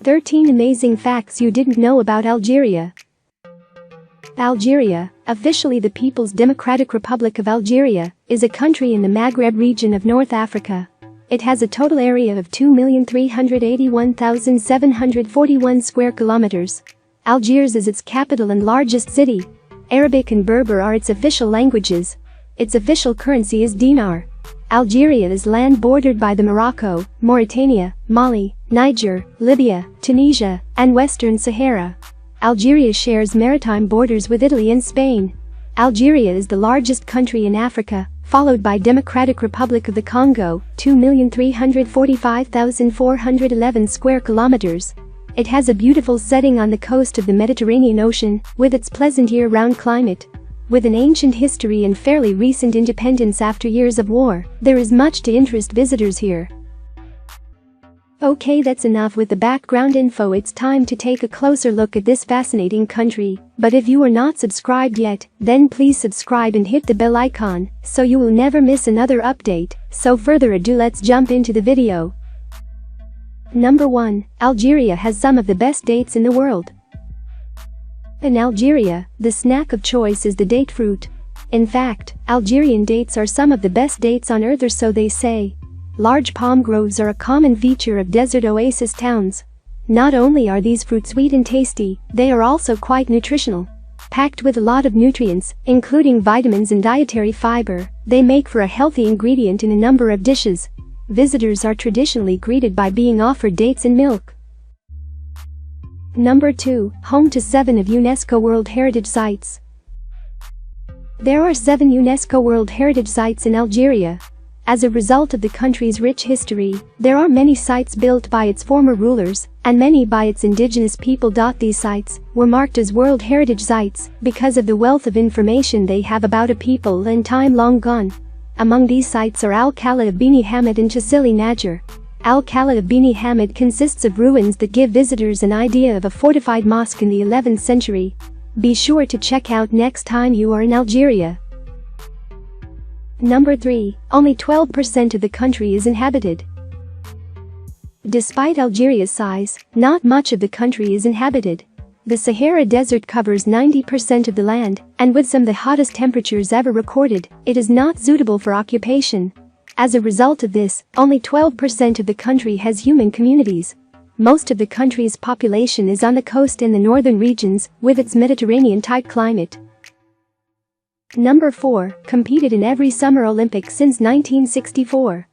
13 amazing facts you didn't know about Algeria. Algeria, officially the People's Democratic Republic of Algeria, is a country in the Maghreb region of North Africa. It has a total area of 2,381,741 square kilometers. Algiers is its capital and largest city. Arabic and Berber are its official languages. Its official currency is dinar. Algeria is land bordered by the Morocco, Mauritania, Mali, Niger, Libya, Tunisia, and Western Sahara. Algeria shares maritime borders with Italy and Spain. Algeria is the largest country in Africa, followed by Democratic Republic of the Congo, 2,345,411 square kilometers. It has a beautiful setting on the coast of the Mediterranean Ocean, with its pleasant year-round climate. With an ancient history and fairly recent independence after years of war, there is much to interest visitors here. Okay, that's enough with the background info. It's time to take a closer look at this fascinating country. But if you are not subscribed yet, then please subscribe and hit the bell icon so you will never miss another update. So further ado, let's jump into the video. Number 1. Algeria has some of the best dates in the world. In Algeria, the snack of choice is the date fruit. In fact, Algerian dates are some of the best dates on earth, or so they say. Large palm groves are a common feature of desert oasis towns. Not only are these fruits sweet and tasty, they are also quite nutritional. Packed with a lot of nutrients, including vitamins and dietary fiber, they make for a healthy ingredient in a number of dishes. Visitors are traditionally greeted by being offered dates and milk. Number 2. Home to 7 of UNESCO World Heritage Sites. There are 7 UNESCO World Heritage Sites in Algeria. As a result of the country's rich history, there are many sites built by its former rulers, and many by its indigenous people. These sites were marked as World Heritage Sites because of the wealth of information they have about a people and time long gone. Among these sites are Al-Qala of Beni Hamed and Chassili Najer. Al-Qala of Beni Hamed consists of ruins that give visitors an idea of a fortified mosque in the 11th century. Be sure to check out next time you are in Algeria. Number 3. Only 12% of the country is inhabited. Despite Algeria's size, not much of the country is inhabited. The Sahara Desert covers 90% of the land, and with some of the hottest temperatures ever recorded, it is not suitable for occupation. As a result of this, only 12% of the country has human communities. Most of the country's population is on the coast in the northern regions, with its Mediterranean-type climate. Number 4. Competed in every Summer Olympics since 1964.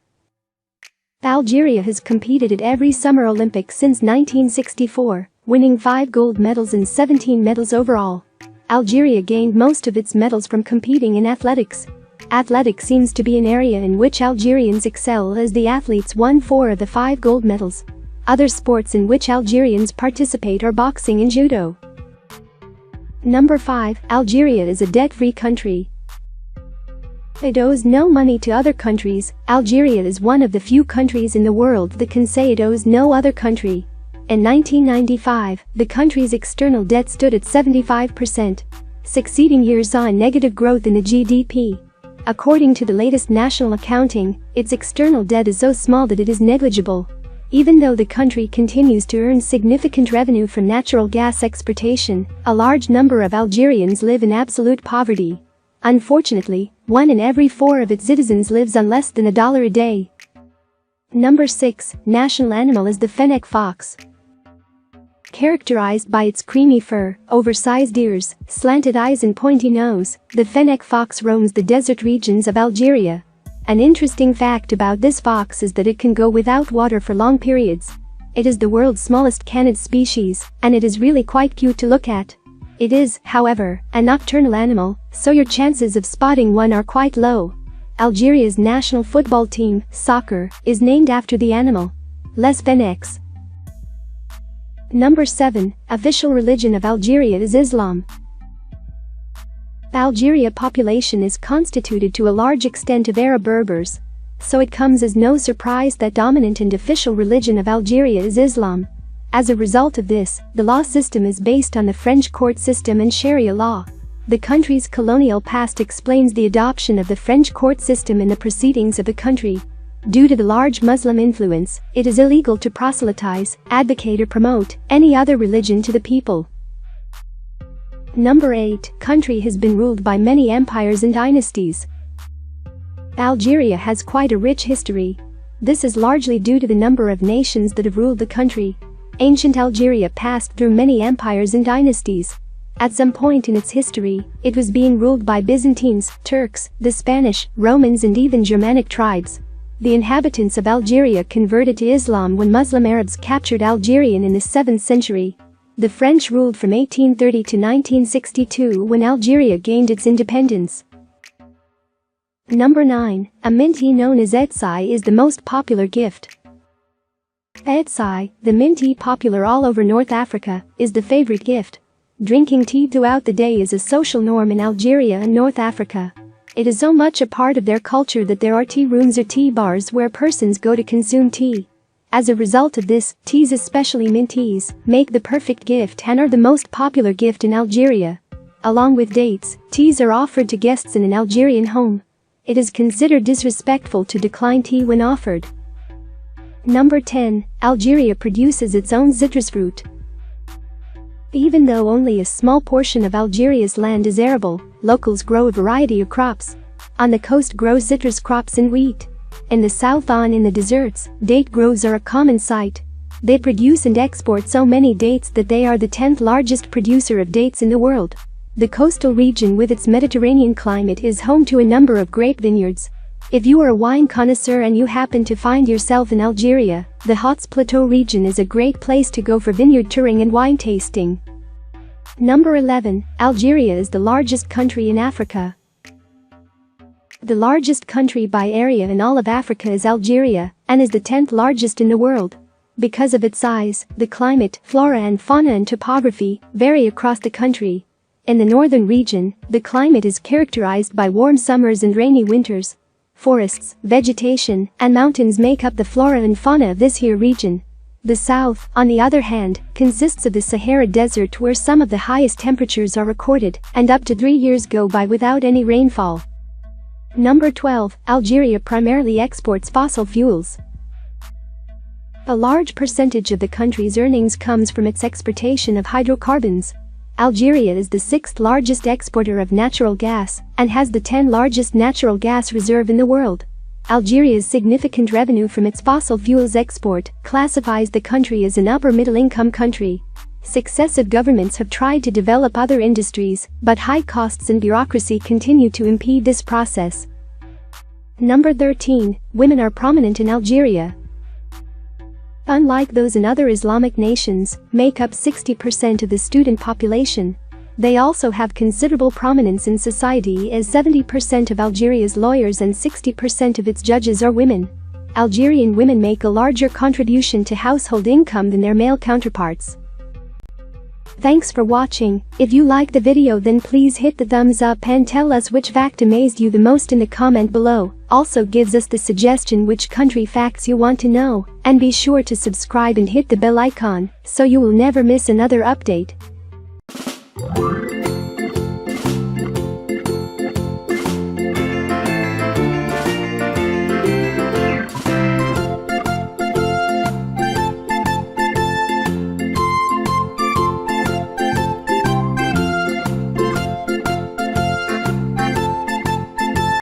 Algeria has competed at every Summer Olympics since 1964, winning 5 gold medals and 17 medals overall. Algeria gained most of its medals from competing in athletics. Athletics seems to be an area in which Algerians excel, as the athletes won 4 of the 5 gold medals. Other sports in which Algerians participate are boxing and judo. Number 5. Algeria is a debt-free country. It owes no money to other countries. Algeria is one of the few countries in the world that can say it owes no other country. In 1995, the country's external debt stood at 75%. Succeeding years saw negative growth in the GDP. According to the latest national accounting, its external debt is so small that it is negligible. Even though the country continues to earn significant revenue from natural gas exportation, a large number of Algerians live in absolute poverty. Unfortunately, 1 in every 4 of its citizens lives on less than $1 a day. Number 6. National animal is the fennec fox. Characterized by its creamy fur, oversized ears, slanted eyes and pointy nose, the fennec fox roams the desert regions of Algeria. An interesting fact about this fox is that it can go without water for long periods. It is the world's smallest canid species, and it is really quite cute to look at. It is, however, a nocturnal animal, so your chances of spotting one are quite low. Algeria's national football team, soccer, is named after the animal. Les Fennecs. Number 7. Official religion of Algeria is Islam. Algeria population is constituted to a large extent of Arab Berbers, so it comes as no surprise that dominant and official religion of Algeria is Islam. As a result of this, the law system is based on the French court system and Sharia law. The country's colonial past explains the adoption of the French court system in the proceedings of the country. Due to the large Muslim influence, it is illegal to proselytize, advocate or promote any other religion to the people. Number 8. Country has been ruled by many empires and dynasties. Algeria has quite a rich history. This is largely due to the number of nations that have ruled the country. Ancient Algeria passed through many empires and dynasties. At some point in its history, it was being ruled by Byzantines, Turks, the Spanish, Romans and even Germanic tribes. The inhabitants of Algeria converted to Islam when Muslim Arabs captured Algeria in the 7th century. The French ruled from 1830 to 1962 when Algeria gained its independence. Number 9. Amenti, known as Etsai, is the most popular gift. Etsai, the minty popular all over North Africa, is the favorite gift. Drinking tea throughout the day is a social norm in Algeria and North Africa. It is so much a part of their culture that there are tea rooms or tea bars where persons go to consume tea. As a result of this, teas, especially mint teas, make the perfect gift and are the most popular gift in Algeria. Along with dates, teas are offered to guests in an Algerian home. It is considered disrespectful to decline tea when offered. Number 10. Algeria produces its own citrus fruit. Even though only a small portion of Algeria's land is arable, locals grow a variety of crops. On the coast grow citrus crops and wheat. In the south and in the deserts, date groves are a common sight. They produce and export so many dates that they are the 10th largest producer of dates in the world. The coastal region with its Mediterranean climate is home to a number of grape vineyards. If you are a wine connoisseur and you happen to find yourself in Algeria, the Hots Plateau region is a great place to go for vineyard touring and wine tasting. Number 11. Algeria is the largest country in Africa. The largest country by area in all of Africa is Algeria, and is the 10th largest in the world. Because of its size, the climate, flora and fauna and topography vary across the country. In the northern region, the climate is characterized by warm summers and rainy winters. Forests, vegetation, and mountains make up the flora and fauna of this here region. The south, on the other hand, consists of the Sahara Desert where some of the highest temperatures are recorded, and up to 3 years go by without any rainfall. Number 12. Algeria primarily exports fossil fuels. A large percentage of the country's earnings comes from its exportation of hydrocarbons. Algeria is the 6th largest exporter of natural gas, and has the 10th largest natural gas reserve in the world. Algeria's significant revenue from its fossil fuels export classifies the country as an upper-middle-income country. Successive governments have tried to develop other industries, but high costs and bureaucracy continue to impede this process. Number 13. Women are prominent in Algeria. Unlike those in other Islamic nations, make up 60% of the student population. They also have considerable prominence in society as 70% of Algeria's lawyers and 60% of its judges are women. Algerian women make a larger contribution to household income than their male counterparts. Thanks for watching. If you like the video then please hit the thumbs up and tell us which fact amazed you the most in the comment below. Also gives us the suggestion which country facts you want to know, and be sure to subscribe and hit the bell icon so you will never miss another update.